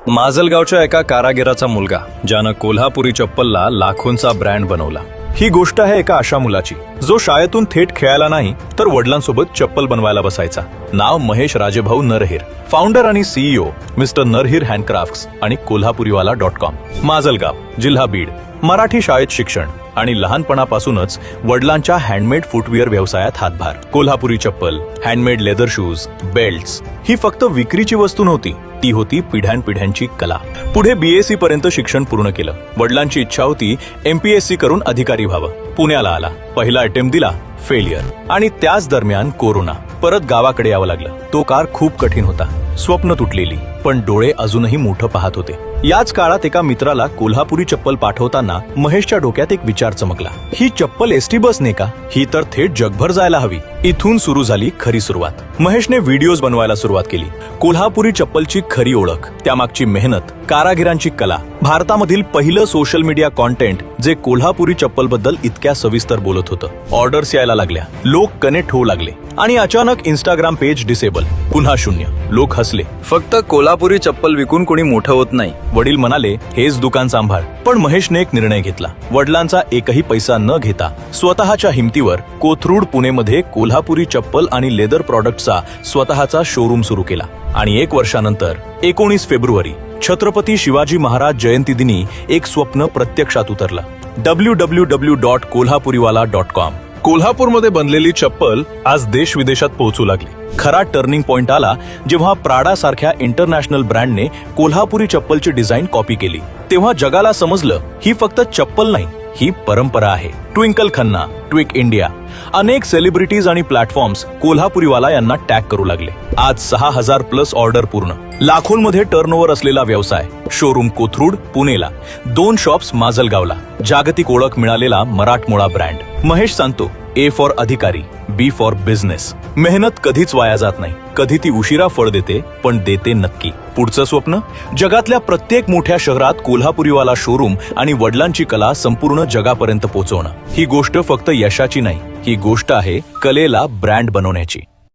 माजलगावच्या एका कारागिराचा मुलगा ज्यानं कोल्हापुरी चप्पलला लाखोंचा ब्रँड बनवला। ही गोष्ट आहे एका अशा मुलाची जो शाळेतून थेट खेळायला नाही तर वडिलांसोबत चप्पल बनवायला बसायचा। नाव महेश राजेभाऊ नरहिर, फाउंडर आणि सीईओ मिस्टर नरहिर हँडक्राफ्ट्स आणि कोल्हापुरीवाला.com। माजलगाव, जिल्हा बीड। मराठी शाळेत शिक्षण आणि लहानपणापासूनच वडिलांच्या हँडमेड फुटवेअर व्यवसायात हातभार। कोल्हापुरी चप्पल, हँडमेड लेदर शूज, बेल्ट्स ही फक्त विक्रीची वस्तू नव्हती, ती होती पिढ्यानपिढ्यांची कला। पुढे BSc पर्यंत शिक्षण पूर्ण केलं। वडिलांची इच्छा होती MPSC करून अधिकारी व्हावं। पुण्याला आला, पहिला अटेम्प्ट दिला, फेलियर। आणि त्याच दरम्यान कोरोना। परत गावाकडे यावं लागलं। तो काळ खूप कठीण होता, स्वप्न तुटलेली, पण डोळे अजूनही मोठं पाहत होते। याच काळात एका मित्राला कोल्हापुरी चप्पल पाठवताना महेशच्या डोक्यात एक विचार चमकला, ही चप्पल ST बसने का? ही तर थेट जगभर जायला हवी। इथून सुरू झाली खरी सुरुवात। महेशने व्हिडिओज बनवायला सुरुवात केली। कोल्हापुरी चप्पलची खरी ओळख, त्यामागची मेहनत, कारागिरांची कला, भारतामधील पहिलं सोशल मीडिया कॉन्टेंट जे कोल्हापुरी चप्पल बद्दल इतक्या सविस्तर बोलत होतं। ऑर्डर्स यायला लागल्या, लोक कनेक्ट होऊ लागले आणि अचानक इंस्टाग्राम पेज डिसेबल, पुन्हा शून्य। लोक हसले, फक्त कोल्हापुरी चप्पल विकून कोणी मोठं होत नाही। वडील म्हणाले, हेच दुकान सांभाळ। पण महेशने एक निर्णय घेतला। वडिलांचा एकही पैसा न घेता स्वतःच्या हिमतीवर कोथरूड, पुणेमध्ये कोल्हापुरी चप्पल आणि लेदर प्रॉडक्टचा स्वतःचा शोरूम सुरू केला। आणि 1 वर्षानंतर 19 फेब्रुवारी छत्रपती शिवाजी महाराज जयंती दिनी एक स्वप्न प्रत्यक्षात उतरलं। www.kolhapuriwala.com। कोल्हापूरमध्ये बनलेली चप्पल आज देश विदेशात पोहोचू लागली। खरा टर्निंग पॉइंट आला जेव्हा प्राडा सारख्या इंटरनॅशनल ब्रँडने कोल्हापुरी चप्पलची डिझाईन कॉपी केली। तेव्हा जगाला समजलं, ही फक्त चप्पल नाही, ही परंपरा आहे। ट्विंकल खन्ना, ट्विक इंडिया, अनेक सेलिब्रिटीज आणि प्लॅटफॉर्म्स कोल्हापुरीवाला यांना टॅग करू लागले। आज 6000+ ऑर्डर पूर्ण, लाखोंमध्ये टर्नओव्हर असलेला व्यवसाय। शोरूम कोथरूड, पुणेला, 2 शॉप्स माजलगावला, जागतिक ओळख मिळालेला मराठमोळा ब्रँड। महेश सांगतो, A फॉर अधिकारी, B फॉर बिझनेस। मेहनत कधीच वाया जात नाही, कधी ती उशिरा फळ देते, पण देते नक्की। पुढचं स्वप्न, जगातल्या प्रत्येक मोठ्या शहरात कोल्हापुरीवाला शोरूम आणि वडिलांची कला संपूर्ण जगापर्यंत पोहोचवणं। ही गोष्ट फक्त यशाची नाही, ही गोष्ट आहे कलेला ब्रँड बनवण्याची।